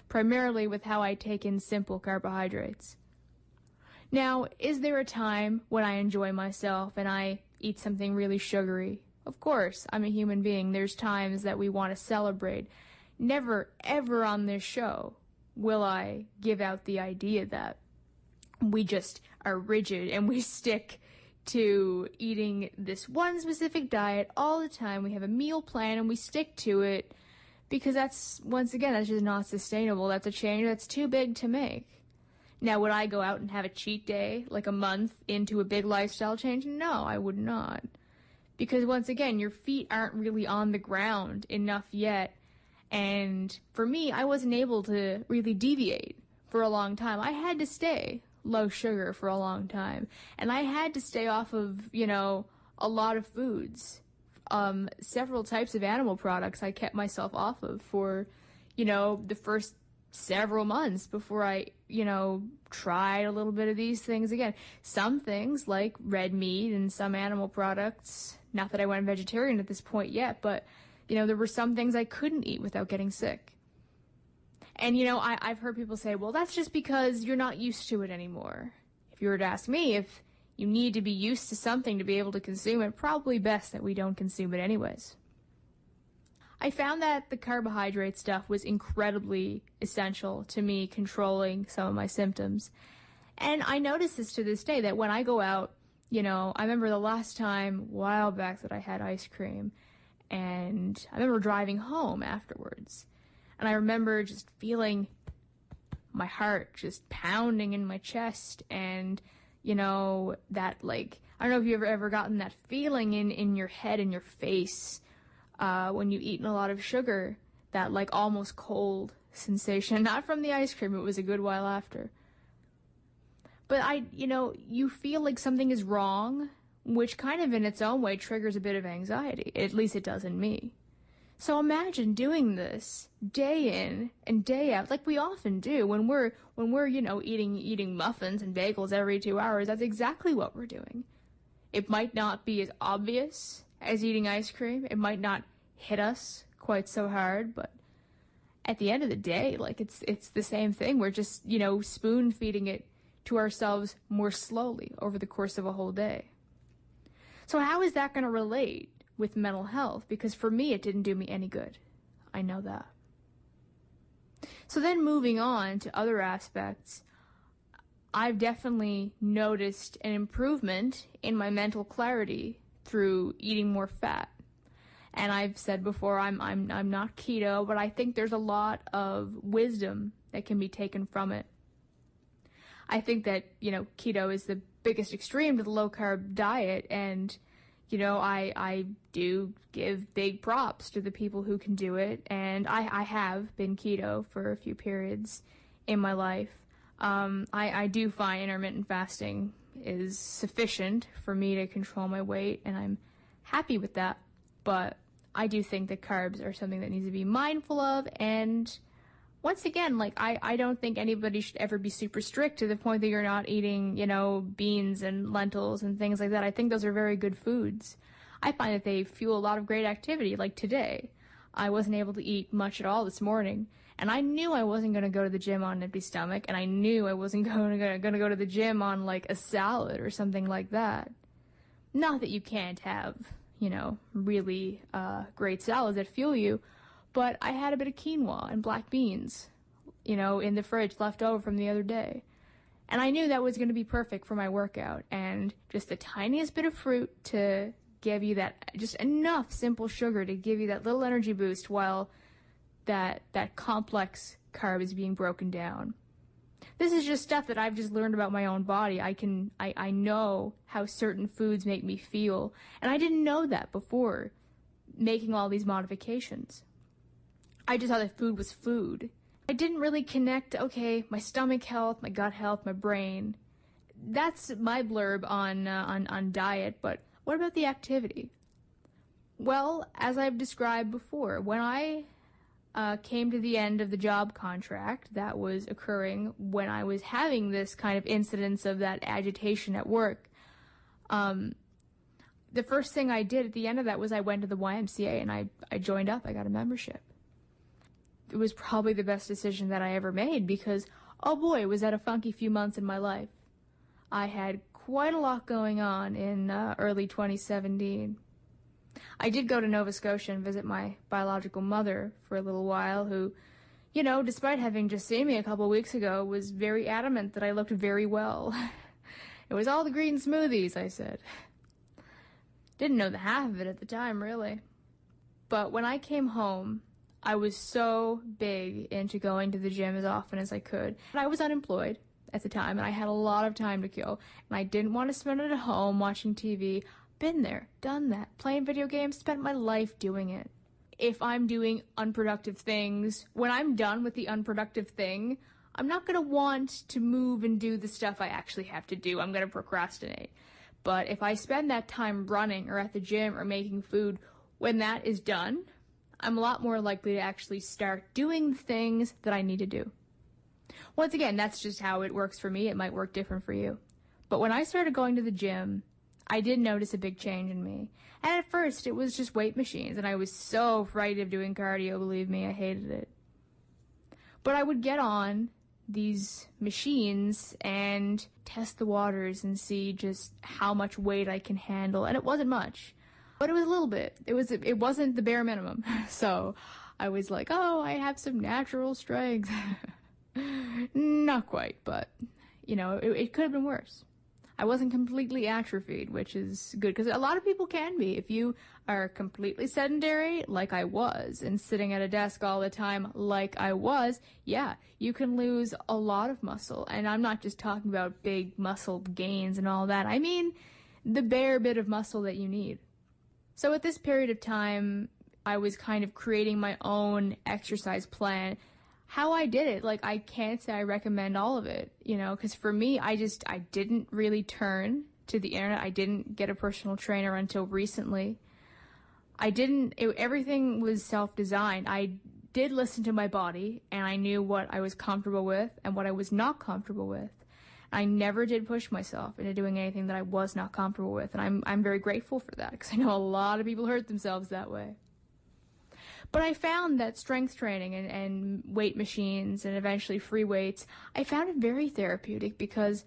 primarily with how I take in simple carbohydrates. Now, is there a time when I enjoy myself and I eat something really sugary? Of course, I'm a human being. There's times that we want to celebrate. Never, ever on this show will I give out the idea that we just are rigid and we stick to eating this one specific diet all the time. We have a meal plan and we stick to it because that's, once again, that's just not sustainable. That's a change that's too big to make. Now, would I go out and have a cheat day, like a month into a big lifestyle change? No, I would not. Because once again, your feet aren't really on the ground enough yet. And for me, I wasn't able to really deviate for a long time. I had to stay low sugar for a long time. And I had to stay off of, a lot of foods. Several types of animal products I kept myself off of for, the first several months before I, tried a little bit of these things again. Some things like red meat and some animal products, not that I went vegetarian at this point yet, but, there were some things I couldn't eat without getting sick. And, I've heard people say, well, that's just because you're not used to it anymore. If you were to ask me if you need to be used to something to be able to consume it, probably best that we don't consume it anyways. I found that the carbohydrate stuff was incredibly essential to me controlling some of my symptoms. And I notice this to this day, that when I go out, I remember the last time, a while back, that I had ice cream, and I remember driving home afterwards. And I remember just feeling my heart just pounding in my chest, and, that, I don't know if you've ever gotten that feeling in your head and your face when you've eaten a lot of sugar, that, almost cold sensation. Not from the ice cream, it was a good while after. But you feel like something is wrong, which kind of in its own way triggers a bit of anxiety. At least it does in me. So imagine doing this day in and day out, like we often do when we're eating muffins and bagels every 2 hours. That's exactly what we're doing. It might not be as obvious as eating ice cream. It might not hit us quite so hard, but at the end of the day, it's the same thing. We're just, spoon feeding it to ourselves more slowly over the course of a whole day. So how is that going to relate with mental health? Because for me, it didn't do me any good. I know that. So then moving on to other aspects, I've definitely noticed an improvement in my mental clarity through eating more fat. And I've said before, I'm not keto, but I think there's a lot of wisdom that can be taken from it. I think that, keto is the biggest extreme to the low-carb diet, and, I do give big props to the people who can do it, and I have been keto for a few periods in my life. I do find intermittent fasting is sufficient for me to control my weight, and I'm happy with that, but I do think that carbs are something that needs to be mindful of, and once again, I don't think anybody should ever be super strict to the point that you're not eating, beans and lentils and things like that. I think those are very good foods. I find that they fuel a lot of great activity. Like today, I wasn't able to eat much at all this morning, and I knew I wasn't going to go to the gym on an empty stomach, and I knew I wasn't going to go to the gym on, a salad or something like that. Not that you can't have, really great salads that fuel you, but I had a bit of quinoa and black beans, in the fridge left over from the other day. And I knew that was going to be perfect for my workout. And just the tiniest bit of fruit to give you that, just enough simple sugar to give you that little energy boost while that complex carb is being broken down. This is just stuff that I've just learned about my own body. I know how certain foods make me feel. And I didn't know that before making all these modifications. I just thought that food was food. I didn't really connect, okay, my stomach health, my gut health, my brain. That's my blurb on diet, but what about the activity? Well, as I've described before, when I came to the end of the job contract that was occurring when I was having this kind of incidence of that agitation at work, the first thing I did at the end of that was I went to the YMCA and I joined up. I got a membership. it was probably the best decision that I ever made because, oh boy, was that a funky few months in my life. I had quite a lot going on in early 2017. I did go to Nova Scotia and visit my biological mother for a little while, who, you know, despite having just seen me a couple weeks ago, was very adamant that I looked very well. It was all the green smoothies, I said. Didn't know the half of it at the time, really. But when I came home, I was so big into going to the gym as often as I could. And I was unemployed at the time, and I had a lot of time to kill. And I didn't want to spend it at home watching TV. Been there, done that, playing video games, spent my life doing it. If I'm doing unproductive things, when I'm done with the unproductive thing, I'm not going to want to move and do the stuff I actually have to do. I'm going to procrastinate. But if I spend that time running or at the gym or making food, when that is done, I'm a lot more likely to actually start doing things that I need to do. Once again, that's just how it works for me. It might work different for you. But when I started going to the gym, I did notice a big change in me. And at first, it was just weight machines, and I was so afraid of doing cardio, believe me, I hated it. But I would get on these machines and test the waters and see just how much weight I can handle, and it wasn't much. But it was a little bit. It wasn't the bare minimum. So I was like, oh, I have some natural strength. Not quite, but, you know, it could have been worse. I wasn't completely atrophied, which is good, because a lot of people can be. If you are completely sedentary, like I was, and sitting at a desk all the time, like I was, yeah, you can lose a lot of muscle. And I'm not just talking about big muscle gains and all that. I mean the bare bit of muscle that you need. So at this period of time, I was kind of creating my own exercise plan. How I did it, like, I can't say I recommend all of it, you know, because for me, I didn't really turn to the internet. I didn't get a personal trainer until recently. Everything was self-designed. I did listen to my body, and I knew what I was comfortable with and what I was not comfortable with. I never did push myself into doing anything that I was not comfortable with, and I'm very grateful for that, because I know a lot of people hurt themselves that way. But I found that strength training and weight machines and eventually free weights, I found it very therapeutic because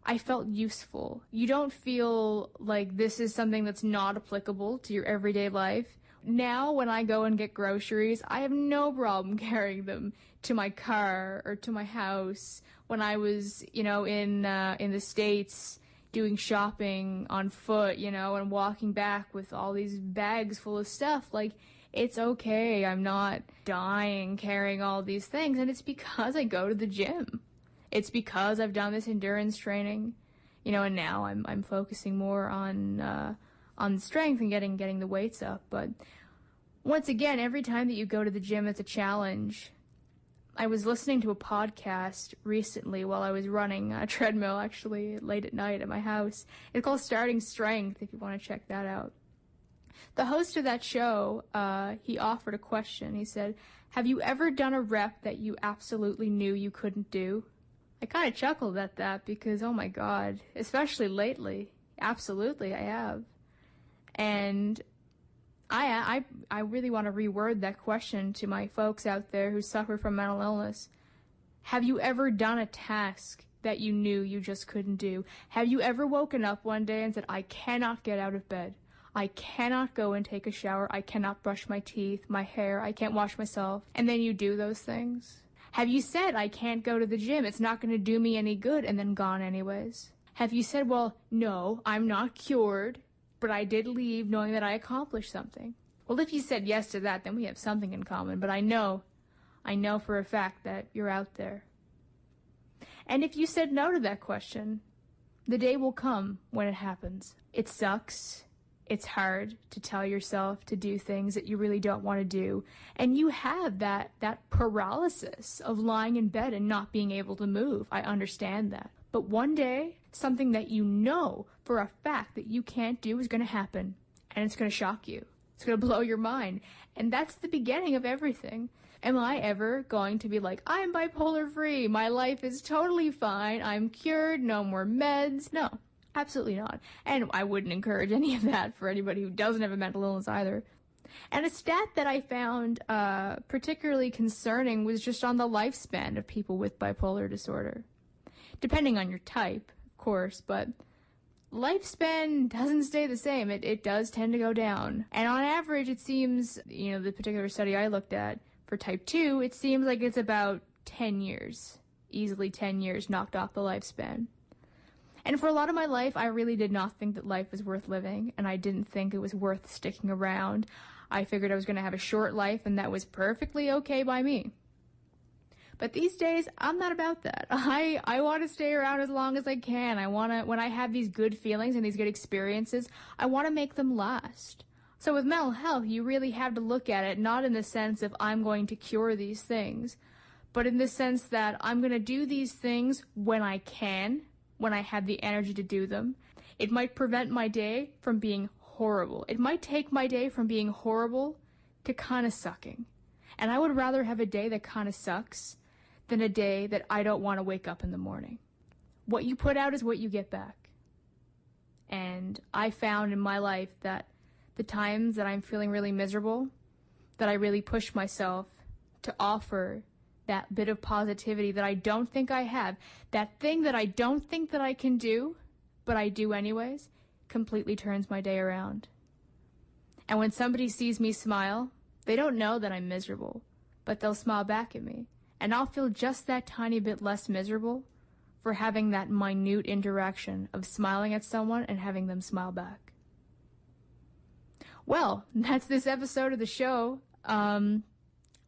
I felt useful. You don't feel like this is something that's not applicable to your everyday life. Now, when I go and get groceries, I have no problem carrying them to my car or to my house. When I was, you know, in the States doing shopping on foot, you know, and walking back with all these bags full of stuff, like, it's okay. I'm not dying carrying all these things, and it's because I go to the gym. It's because I've done this endurance training, you know, and now I'm focusing more on strength and getting the weights up. But once again, every time that you go to the gym, it's a challenge. I was listening to a podcast recently while I was running a treadmill, actually, late at night at my house. It's called Starting Strength, if you want to check that out. The host of that show, he offered a question. He said, have you ever done a rep that you absolutely knew you couldn't do? I kind of chuckled at that because, oh my God, especially lately, absolutely I have. And I really want to reword that question to my folks out there who suffer from mental illness. Have you ever done a task that you knew you just couldn't do? Have you ever woken up one day and said, I cannot get out of bed? I cannot go and take a shower. I cannot brush my teeth, my hair. I can't wash myself. And then you do those things. Have you said, I can't go to the gym. It's not going to do me any good, and then gone anyways? Have you said, well, no, I'm not cured, but I did leave knowing that I accomplished something? Well, if you said yes to that, then we have something in common. But I know for a fact that you're out there. And if you said no to that question, the day will come when it happens. It sucks. It's hard to tell yourself to do things that you really don't want to do. And you have that paralysis of lying in bed and not being able to move. I understand that. But one day, something that you know for a fact that you can't do is going to happen. And it's going to shock you. It's going to blow your mind. And that's the beginning of everything. Am I ever going to be like, I'm bipolar free. My life is totally fine. I'm cured. No more meds. No. Absolutely not. And I wouldn't encourage any of that for anybody who doesn't have a mental illness either. And a stat that I found particularly concerning was just on the lifespan of people with bipolar disorder. Depending on your type, of course, but lifespan doesn't stay the same. It does tend to go down. And on average, it seems, the particular study I looked at for type 2, it seems like it's about 10 years. Easily 10 years knocked off the lifespan. And for a lot of my life, I really did not think that life was worth living, and I didn't think it was worth sticking around. I figured I was going to have a short life, and that was perfectly okay by me. But these days, I'm not about that. I want to stay around as long as I can. When I have these good feelings and these good experiences, I want to make them last. So with mental health, you really have to look at it not in the sense of I'm going to cure these things, but in the sense that I'm going to do these things when I can, when I have the energy to do them. It might prevent my day from being horrible. It might take my day from being horrible to kind of sucking. And I would rather have a day that kind of sucks than a day that I don't want to wake up in the morning. What you put out is what you get back. And I found in my life that the times that I'm feeling really miserable, that I really push myself to offer that bit of positivity that I don't think I have, that thing that I don't think that I can do, but I do anyways, completely turns my day around. And when somebody sees me smile, they don't know that I'm miserable, but they'll smile back at me. And I'll feel just that tiny bit less miserable for having that minute interaction of smiling at someone and having them smile back. Well, that's this episode of the show.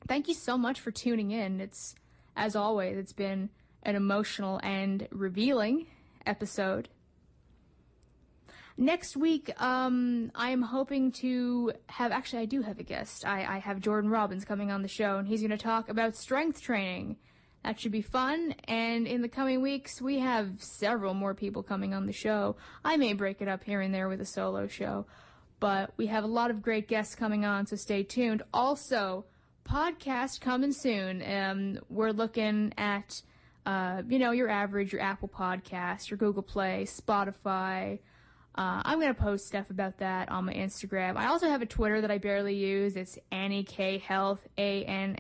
Thank you so much for tuning in. As always, it's been an emotional and revealing episode. Next week, I am hoping to have, actually I do have a guest. I have Jordan Robbins coming on the show, and he's going to talk about strength training. That should be fun, and in the coming weeks, we have several more people coming on the show. I may break it up here and there with a solo show, but we have a lot of great guests coming on, so stay tuned. Also, podcast coming soon. We're looking at, your average, your Apple Podcast, your Google Play, Spotify. I'm going to post stuff about that on my Instagram. I also have a Twitter that I barely use. It's Annii K Health, ANNIIK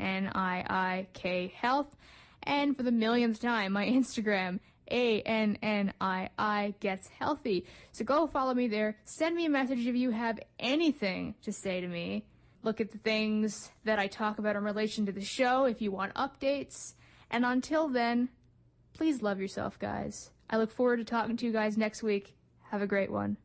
Health. And for the millionth time, my Instagram, ANNII Gets Healthy. So go follow me there. Send me a message if you have anything to say to me. Look at the things that I talk about in relation to the show if you want updates. And until then, please love yourself, guys. I look forward to talking to you guys next week. Have a great one.